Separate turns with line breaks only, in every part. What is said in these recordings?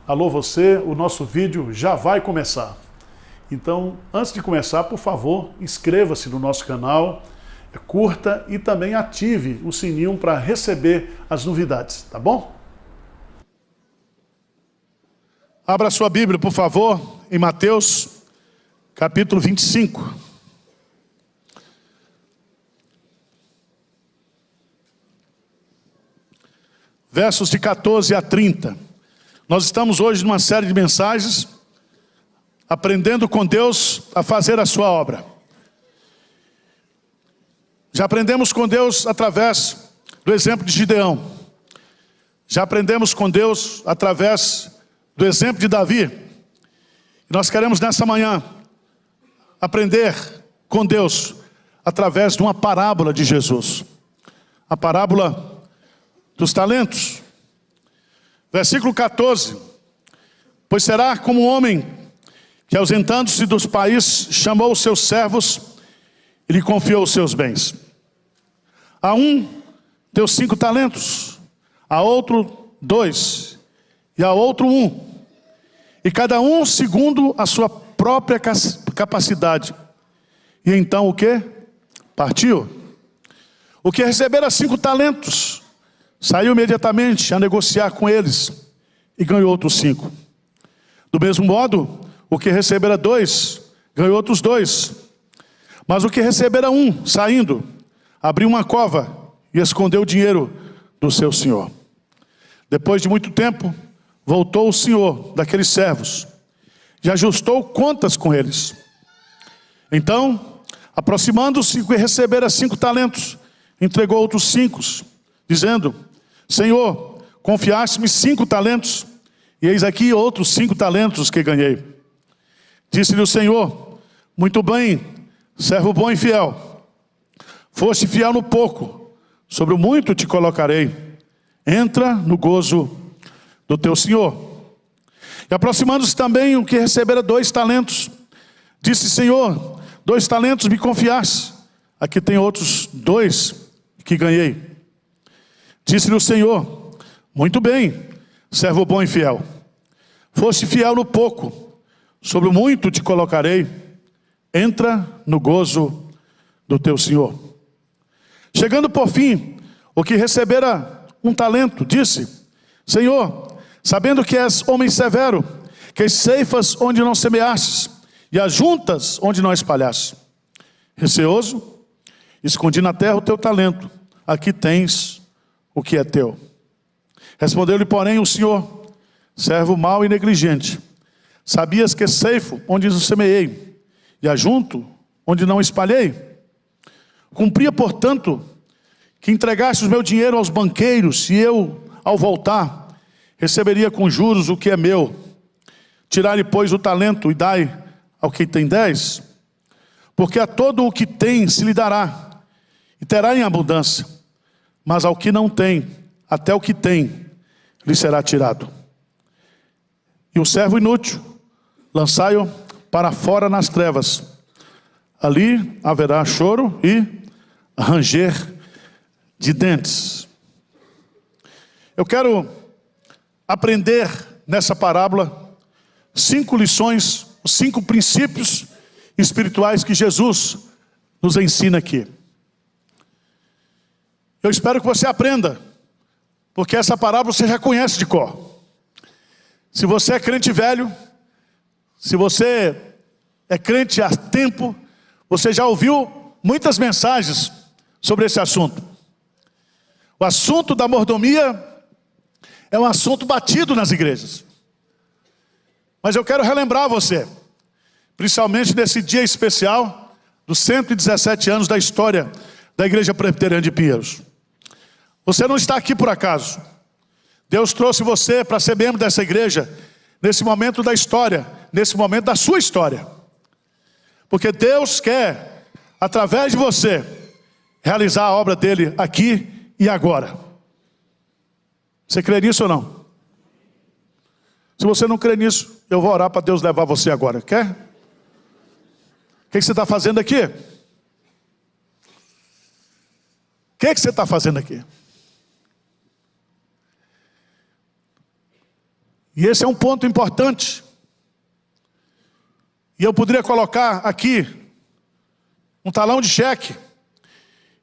Alô você, o nosso vídeo já vai começar. Então, antes de começar, por favor, inscreva-se no nosso canal, curta e também ative o sininho para receber as novidades, tá bom? Abra sua Bíblia, por favor, em Mateus, capítulo 25. Versos de 14 a 30. Nós estamos hoje numa série de mensagens, aprendendo com Deus a fazer a sua obra. Já aprendemos com Deus através do exemplo de Gideão. Já aprendemos com Deus através do exemplo de Davi. E nós queremos nessa manhã aprender com Deus através de uma parábola de Jesus. A parábola dos talentos. Versículo 14. Pois será como um homem que, ausentando-se dos países, chamou os seus servos e lhe confiou os seus bens. A um deu 5 talentos, a outro 2, e a outro 1. E cada um segundo a sua própria capacidade. E então o que? Partiu. O que recebera 5 talentos, saiu imediatamente a negociar com eles e ganhou outros 5. Do mesmo modo, o que recebera 2, ganhou outros 2. Mas o que recebera 1, saindo, abriu uma cova e escondeu o dinheiro do seu senhor. Depois de muito tempo, voltou o senhor daqueles servos e ajustou contas com eles. Então, aproximando-se, o que recebera 5 talentos, entregou outros 5, dizendo: Senhor, confiaste-me 5 talentos, e eis aqui outros 5 talentos que ganhei. Disse-lhe o Senhor: muito bem, servo bom e fiel. Foste fiel no pouco, sobre o muito te colocarei. Entra no gozo do teu Senhor. E aproximando-se também o que recebera 2 talentos, disse: Senhor, 2 talentos me confiaste, aqui tem outros 2 que ganhei. Disse-lhe o Senhor: muito bem, servo bom e fiel. Foste fiel no pouco, sobre o muito te colocarei. Entra no gozo do teu Senhor. Chegando por fim, o que recebera 1 talento, disse: Senhor, sabendo que és homem severo, que ceifas onde não semeastes, e ajuntas onde não espalhaste. Receoso, escondi na terra o teu talento. Aqui tens o que é teu. Respondeu-lhe, porém, o Senhor: servo mau e negligente, sabias que ceifo onde não semeei, e ajunto onde não espalhei? Cumpria, portanto, que entregaste o meu dinheiro aos banqueiros, e eu, ao voltar, receberia com juros o que é meu. Tirai-lhe, pois, o talento e dai ao que tem 10, porque a todo o que tem se lhe dará, e terá em abundância. Mas ao que não tem, até o que tem, lhe será tirado. E o servo inútil, lançai-o para fora nas trevas. Ali haverá choro e ranger de dentes. Eu quero aprender nessa parábola 5 lições, 5 princípios espirituais que Jesus nos ensina aqui. Eu espero que você aprenda, porque essa parábola você já conhece de cor. Se você é crente velho, se você é crente há tempo, você já ouviu muitas mensagens sobre esse assunto. O assunto da mordomia é um assunto batido nas igrejas. Mas eu quero relembrar você, principalmente nesse dia especial dos 117 anos da história da Igreja Presbiteriana de Pinheiros. Você não está aqui por acaso. Deus trouxe você para ser membro dessa igreja nesse momento da história, nesse momento da sua história. Porque Deus quer, através de você, realizar a obra dele aqui e agora. Você crê nisso ou não? Se você não crê nisso, eu vou orar para Deus levar você agora. Quer? O que você está fazendo aqui? O que você está fazendo aqui? E esse é um ponto importante. E eu poderia colocar aqui um talão de cheque.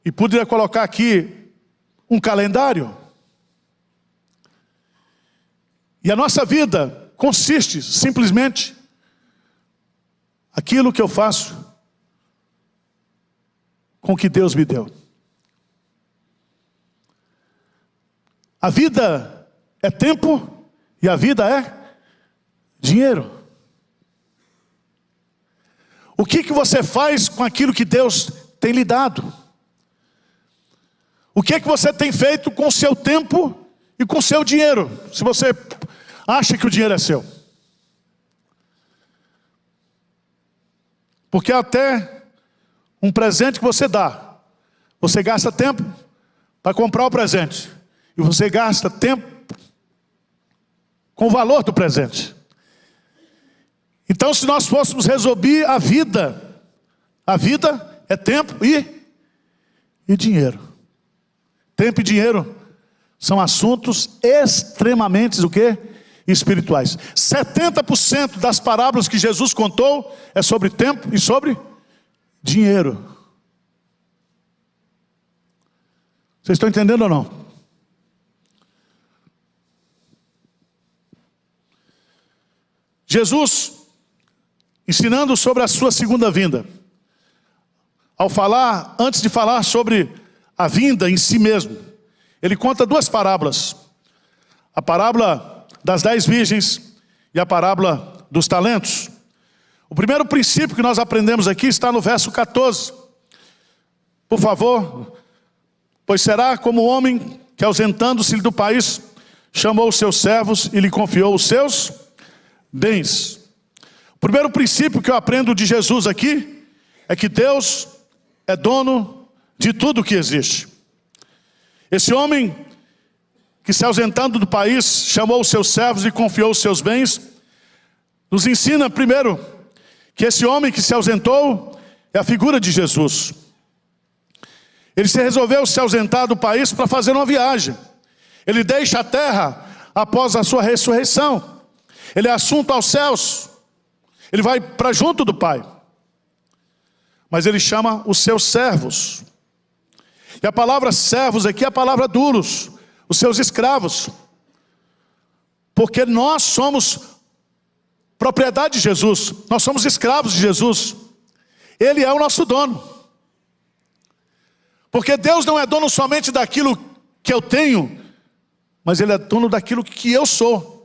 E poderia colocar aqui um calendário. E a nossa vida consiste simplesmente aquilo que eu faço com o que Deus me deu. A vida é tempo e a vida é dinheiro. O que você faz com aquilo que Deus tem lhe dado? O que você tem feito com o seu tempo e com o seu dinheiro? Se você acha que o dinheiro é seu. Porque até um presente que você dá, você gasta tempo para comprar o presente. E você gasta tempo com o valor do presente. Então, se nós fôssemos resolver a vida é tempo e dinheiro. Tempo e dinheiro são assuntos extremamente o quê? Espirituais. 70% das parábolas que Jesus contou é sobre tempo e sobre dinheiro. Vocês estão entendendo ou não? Jesus, ensinando sobre a sua segunda vinda, antes de falar sobre a vinda em si mesmo, ele conta duas parábolas. A parábola das 10 virgens e a parábola dos talentos. O primeiro princípio que nós aprendemos aqui está no verso 14. Por favor. Pois será como o homem que, ausentando-se do país, chamou os seus servos e lhe confiou os seus bens. O primeiro princípio que eu aprendo de Jesus aqui é que Deus é dono de tudo que existe. Esse homem que, se ausentando do país, chamou os seus servos e confiou os seus bens, nos ensina primeiro que esse homem que se ausentou é a figura de Jesus. Ele resolveu se ausentar do país para fazer uma viagem. Ele deixa a terra após a sua ressurreição. Ele é assunto aos céus. Ele vai para junto do Pai. Mas ele chama os seus servos. E a palavra servos aqui é a palavra duros, os seus escravos. Porque nós somos propriedade de Jesus. Nós somos escravos de Jesus. Ele é o nosso dono. Porque Deus não é dono somente daquilo que eu tenho, mas Ele é dono daquilo que eu sou.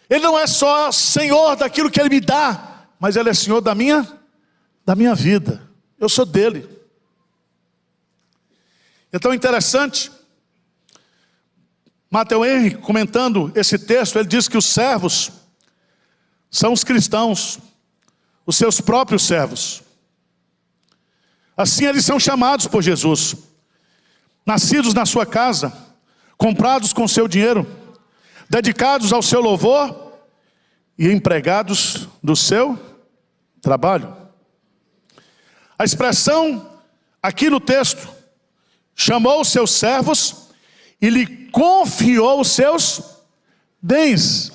Ele não é só Senhor daquilo que Ele me dá, mas Ele é Senhor da minha vida. Eu sou dele. É tão interessante. Matthew Henry, comentando esse texto, ele diz que os servos são os cristãos, os seus próprios servos. Assim eles são chamados por Jesus, nascidos na sua casa, comprados com seu dinheiro, dedicados ao seu louvor e empregados do seu trabalho. A expressão aqui no texto, chamou os seus servos e lhe confiou os seus bens.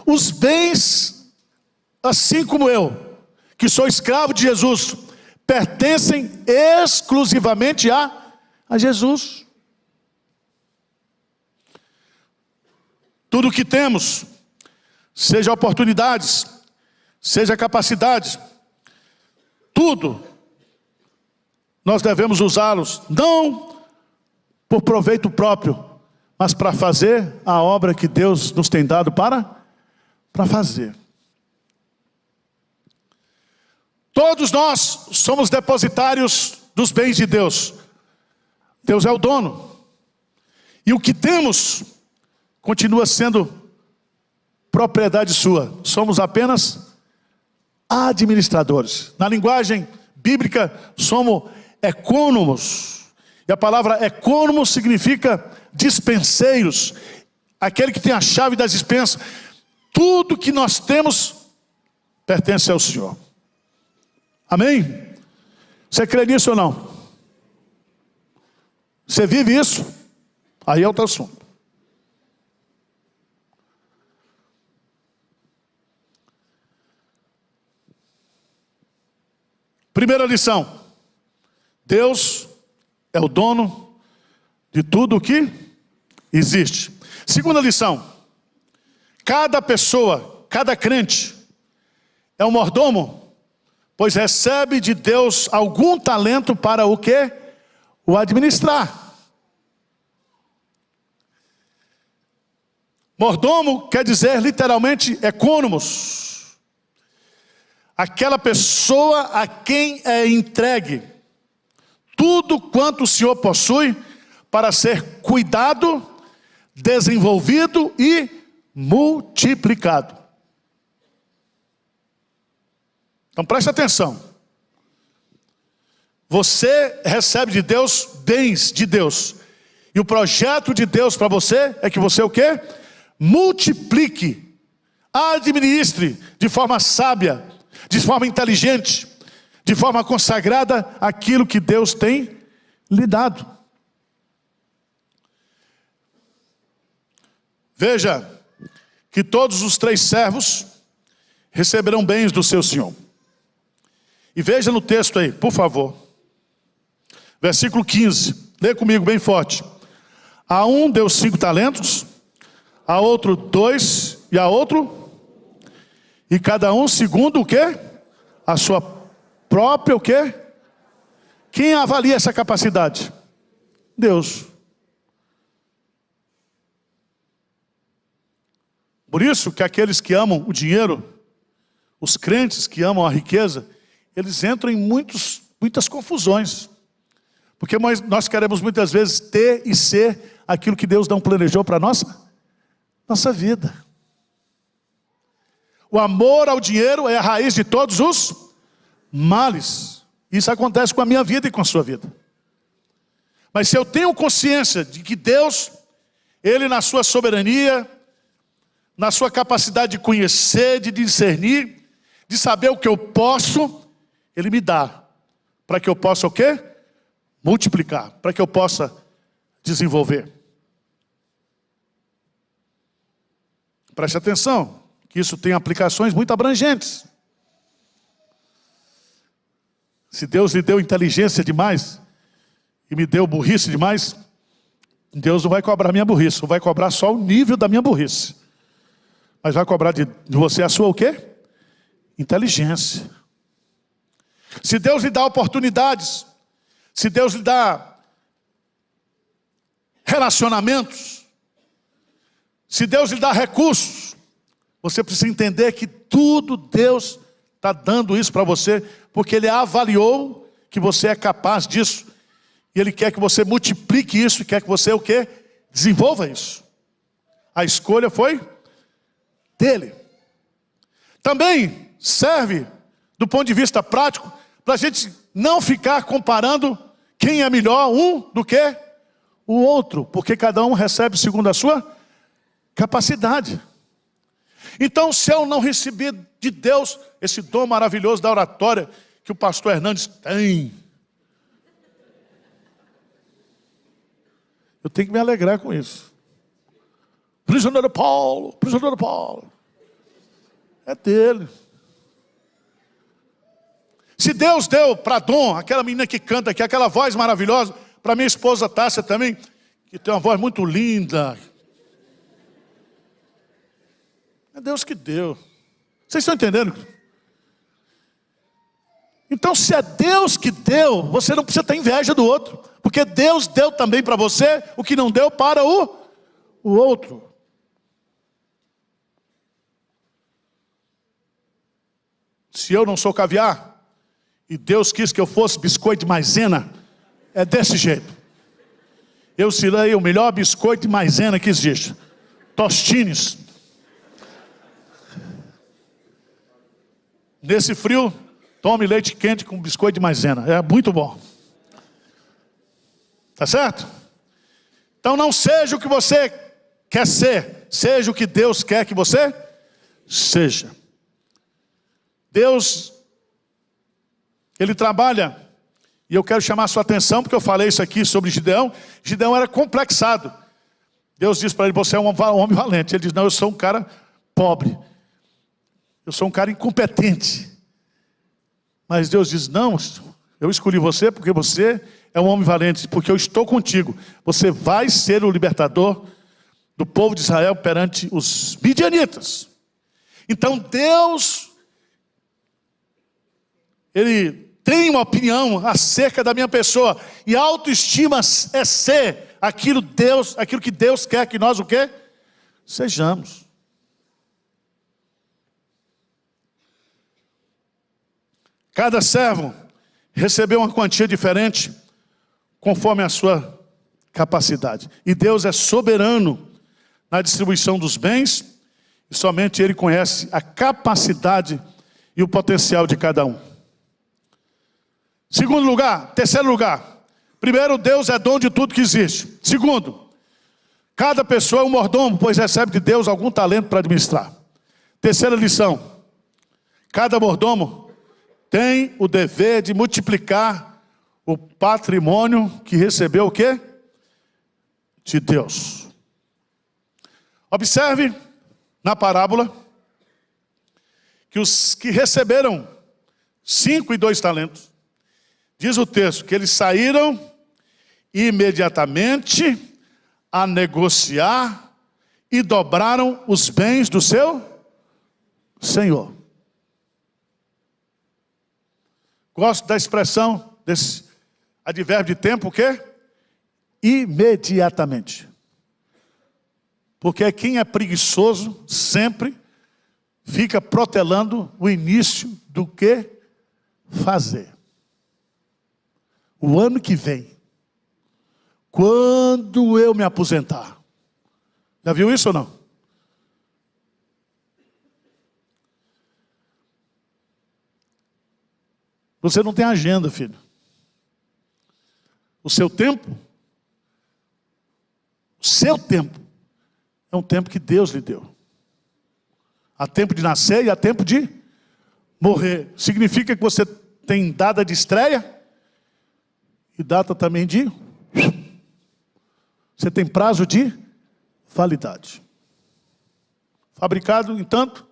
Os bens, assim como eu, que sou escravo de Jesus, pertencem exclusivamente a Jesus. Tudo o que temos, seja oportunidades, seja capacidade, tudo, nós devemos usá-los, não por proveito próprio, mas para fazer a obra que Deus nos tem dado para fazer. Todos nós somos depositários dos bens de Deus. Deus é o dono. E o que temos continua sendo propriedade sua. Somos apenas administradores. Na linguagem bíblica, somos ecônomos. E a palavra ecônomo significa dispenseiros. Aquele que tem a chave das dispensas. Tudo que nós temos pertence ao Senhor. Amém? Você crê nisso ou não? Você vive isso? Aí é outro assunto. Primeira lição: Deus é o dono de tudo o que existe. Segunda lição: cada pessoa, cada crente é um mordomo, pois recebe de Deus algum talento para o quê? O administrar. Mordomo quer dizer literalmente economos. Aquela pessoa a quem é entregue tudo quanto o Senhor possui para ser cuidado, desenvolvido e multiplicado. Então preste atenção. Você recebe de Deus bens de Deus. E o projeto de Deus para você é que você o quê? Multiplique, administre de forma sábia, de forma inteligente, de forma consagrada aquilo que Deus tem lhe dado. Veja que todos os 3 servos receberão bens do seu senhor. E veja no texto aí, por favor. Versículo 15. Lê comigo bem forte. A um deu 5 talentos, a outro 2, e a outro, e cada um segundo o quê? A sua própria o quê? Quem avalia essa capacidade? Deus. Por isso que aqueles que amam o dinheiro, os crentes que amam a riqueza, eles entram em muitas confusões. Porque nós queremos muitas vezes ter e ser aquilo que Deus não planejou para a nossa vida. O amor ao dinheiro é a raiz de todos os males. Isso acontece com a minha vida e com a sua vida. Mas se eu tenho consciência de que Deus, Ele na sua soberania, na sua capacidade de conhecer, de discernir, de saber o que eu posso, Ele me dá. Para que eu possa o quê? Multiplicar. Para que eu possa desenvolver. Preste atenção, que isso tem aplicações muito abrangentes. Se Deus lhe deu inteligência demais, e me deu burrice demais, Deus não vai cobrar minha burrice, não vai cobrar só o nível da minha burrice. Mas vai cobrar de você a sua o quê? Inteligência. Se Deus lhe dá oportunidades, se Deus lhe dá relacionamentos, se Deus lhe dá recursos, você precisa entender que tudo Deus está dando isso para você, porque Ele avaliou que você é capaz disso, e Ele quer que você multiplique isso, e quer que você o quê? Desenvolva isso. A escolha foi dele. Também serve, do ponto de vista prático, para a gente não ficar comparando quem é melhor um do que o outro, porque cada um recebe segundo a sua capacidade. Então, se eu não receber de Deus esse dom maravilhoso da oratória que o pastor Hernandes tem, eu tenho que me alegrar com isso. Prisioneiro Paulo, é dele. Se Deus deu para Dom, aquela menina que canta aqui, aquela voz maravilhosa, para minha esposa Tássia também, que tem uma voz muito linda, é Deus que deu. Vocês estão entendendo? Então, se é Deus que deu, você não precisa ter inveja do outro, porque Deus deu também para você o que não deu para o outro. Se eu não sou caviar, e Deus quis que eu fosse biscoito de maisena, é desse jeito. Eu serei o melhor biscoito de maisena que existe. Tostines. Nesse frio, tome leite quente com biscoito de maisena. É muito bom. Tá certo? Então não seja o que você quer ser, seja o que Deus quer que você seja. Deus, Ele trabalha, e eu quero chamar a sua atenção, porque eu falei isso aqui sobre Gideão. Gideão era complexado. Deus disse para ele: você é um homem valente. Ele diz: não, eu sou um cara pobre. Eu sou um cara incompetente. Mas Deus diz, não, eu escolhi você porque você é um homem valente, porque eu estou contigo. Você vai ser o libertador do povo de Israel perante os midianitas. Então Deus, Ele tem uma opinião acerca da minha pessoa. E a autoestima é ser aquilo que Deus quer que nós o quê? Sejamos. Cada servo recebeu uma quantia diferente conforme a sua capacidade. E Deus é soberano na distribuição dos bens, e somente Ele conhece a capacidade e o potencial de cada um. Terceiro lugar. Primeiro, Deus é dono de tudo que existe. Segundo, cada pessoa é um mordomo, pois recebe de Deus algum talento para administrar. Terceira lição. Cada mordomo tem o dever de multiplicar o patrimônio que recebeu o quê? De Deus. Observe na parábola que os que receberam 5 e 2 talentos, diz o texto que eles saíram imediatamente a negociar e dobraram os bens do seu senhor. Gosto da expressão desse advérbio de tempo, o quê? Imediatamente. Porque quem é preguiçoso sempre fica protelando o início do que fazer. O ano que vem, quando eu me aposentar. Já viu isso ou não? Você não tem agenda, filho. O seu tempo é um tempo que Deus lhe deu. Há tempo de nascer e há tempo de morrer. Significa que você tem data de estreia e data também de... Você tem prazo de validade. Fabricado, entanto,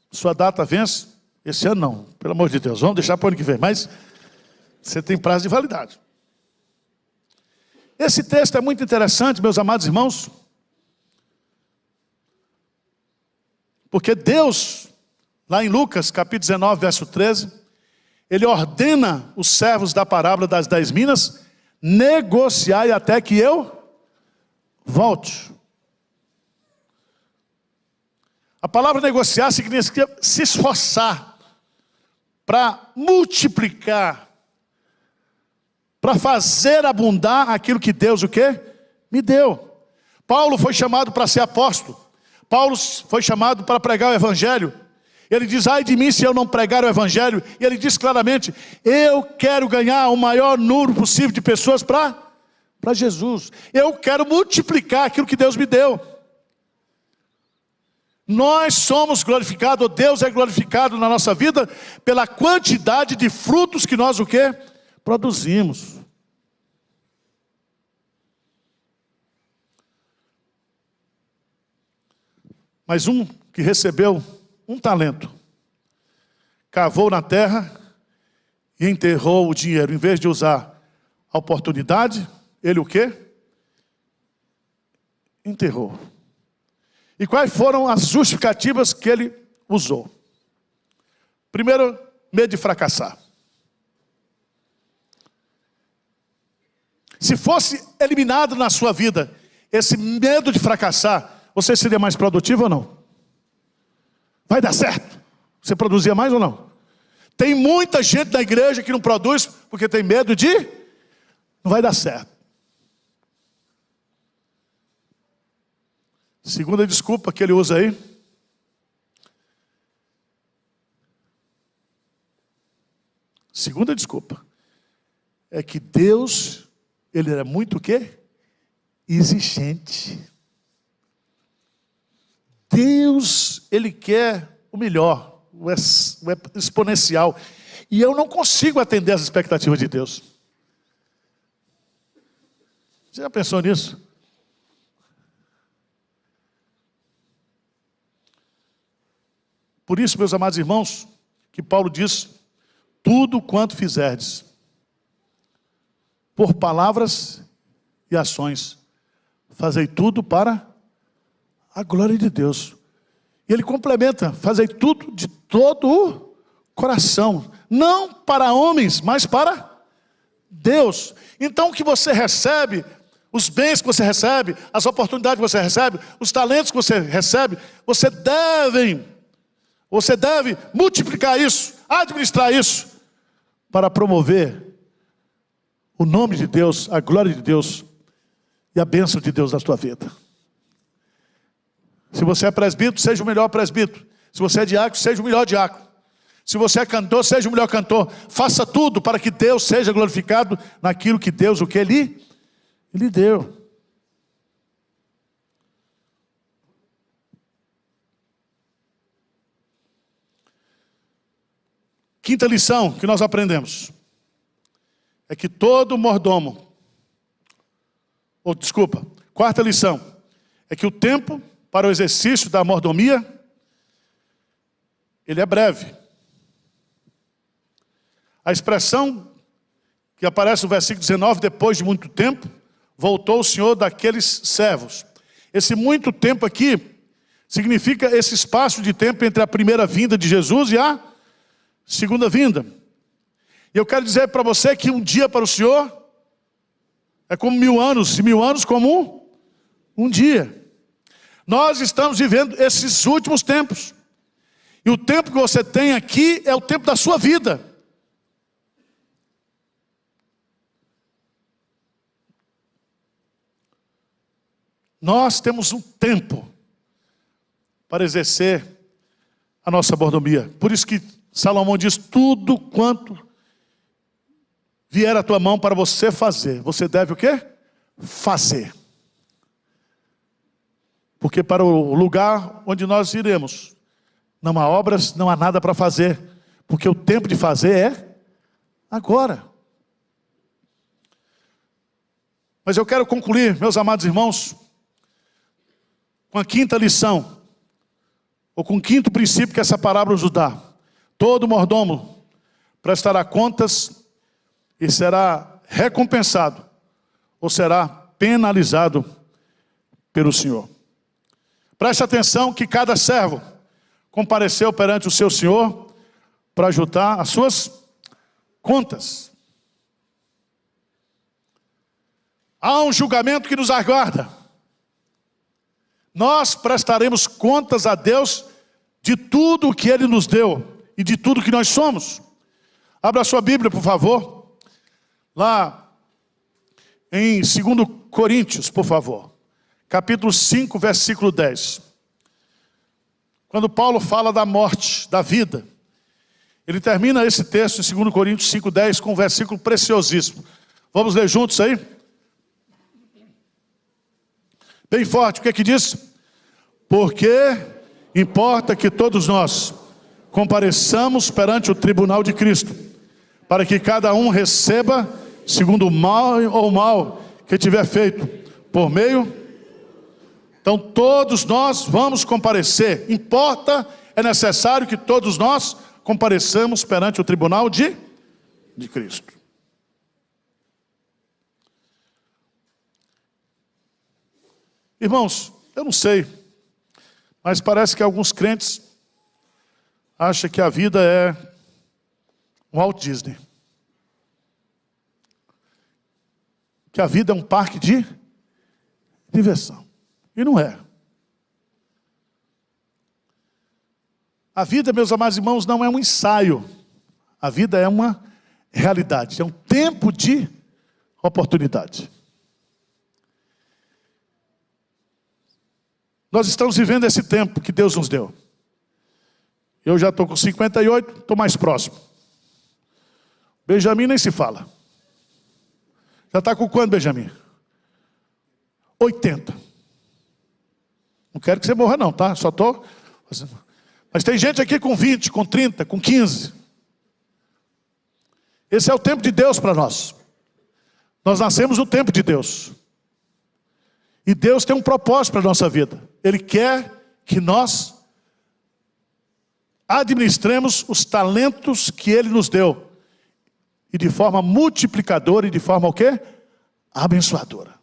sua data vence. Esse ano não, pelo amor de Deus. Vamos deixar para o ano que vem. Mas você tem prazo de validade. Esse texto é muito interessante, meus amados irmãos. Porque Deus, lá em Lucas, capítulo 19, verso 13, Ele ordena os servos da parábola das 10 minas negociar até que eu volte. A palavra negociar significa se esforçar para multiplicar, para fazer abundar aquilo que Deus o quê? Me deu. Paulo foi chamado para ser apóstolo. Paulo foi chamado para pregar o evangelho. Ele diz, ai de mim se eu não pregar o evangelho. E ele diz claramente, eu quero ganhar o maior número possível de pessoas para Jesus. Eu quero multiplicar aquilo que Deus me deu. Nós somos glorificados, ou Deus é glorificado na nossa vida pela quantidade de frutos que nós o quê? Produzimos. Mas um que recebeu um talento, cavou na terra e enterrou o dinheiro. Em vez de usar a oportunidade, ele o quê? Enterrou. E quais foram as justificativas que ele usou? Primeiro, medo de fracassar. Se fosse eliminado na sua vida esse medo de fracassar, você seria mais produtivo ou não? Vai dar certo? Você produzia mais ou não? Tem muita gente na igreja que não produz porque tem medo de... Não vai dar certo. Segunda desculpa que ele usa aí. Segunda desculpa. É que Deus, Ele era muito o quê? Exigente. Deus, Ele quer o melhor, o exponencial. E eu não consigo atender às expectativas de Deus. Você já pensou nisso? Por isso, meus amados irmãos, que Paulo diz tudo quanto fizerdes, por palavras e ações, fazei tudo para a glória de Deus. E ele complementa, fazei tudo de todo o coração, não para homens, mas para Deus. Então o que você recebe, os bens que você recebe, as oportunidades que você recebe, os talentos que você recebe, você deve multiplicar isso, administrar isso, para promover o nome de Deus, a glória de Deus e a bênção de Deus na sua vida. Se você é presbítero, seja o melhor presbítero. Se você é diácono, seja o melhor diácono. Se você é cantor, seja o melhor cantor. Faça tudo para que Deus seja glorificado naquilo que Deus, o que Ele deu. Quinta lição que nós aprendemos é que todo mordomo, quarta lição é que o tempo para o exercício da mordomia, ele é breve. A expressão que aparece no versículo 19, depois de muito tempo, voltou o Senhor daqueles servos. Esse muito tempo aqui significa esse espaço de tempo entre a primeira vinda de Jesus e a segunda vinda. E eu quero dizer para você que um dia para o Senhor é como 1000 anos, e 1000 anos como um dia. Nós estamos vivendo esses últimos tempos. E o tempo que você tem aqui é o tempo da sua vida. Nós temos um tempo para exercer a nossa mordomia. Por isso que Salomão diz, tudo quanto vier à tua mão para você fazer, você deve o quê? Fazer. Porque para o lugar onde nós iremos, não há obras, não há nada para fazer. Porque o tempo de fazer é agora. Mas eu quero concluir, meus amados irmãos, com a quinta lição, ou com o quinto princípio que essa parábola nos dá. Todo mordomo prestará contas e será recompensado, ou será penalizado pelo Senhor. Preste atenção que cada servo compareceu perante o seu senhor para ajudar as suas contas. Há um julgamento que nos aguarda. Nós prestaremos contas a Deus de tudo o que Ele nos deu e de tudo que nós somos. Abra a sua Bíblia, por favor. Lá em 2 Coríntios, por favor. Capítulo 5, versículo 10. Quando Paulo fala da morte, da vida, ele termina esse texto em 2 Coríntios 5, 10 com um versículo preciosíssimo. Vamos ler juntos aí? Bem forte, o que é que diz? Porque importa que todos nós compareçamos perante o tribunal de Cristo, para que cada um receba segundo o mal ou mal que tiver feito, por meio... Então todos nós vamos comparecer. Importa, é necessário que todos nós compareçamos perante o tribunal de Cristo. Irmãos, eu não sei, mas parece que alguns crentes acham que a vida é um Walt Disney. Que a vida é um parque de diversão. E não é. A vida, meus amados irmãos, não é um ensaio. A vida é uma realidade. É um tempo de oportunidade. Nós estamos vivendo esse tempo que Deus nos deu. Eu já estou com 58, estou mais próximo. Benjamin nem se fala. Já está com quanto, Benjamin? 80. Não quero que você morra não, tá? Só estou... Mas tem gente aqui com 20, com 30, com 15. Esse é o tempo de Deus para nós. Nós nascemos no tempo de Deus. E Deus tem um propósito para a nossa vida. Ele quer que nós administremos os talentos que Ele nos deu. e de forma multiplicadora e de forma o quê? Abençoadora.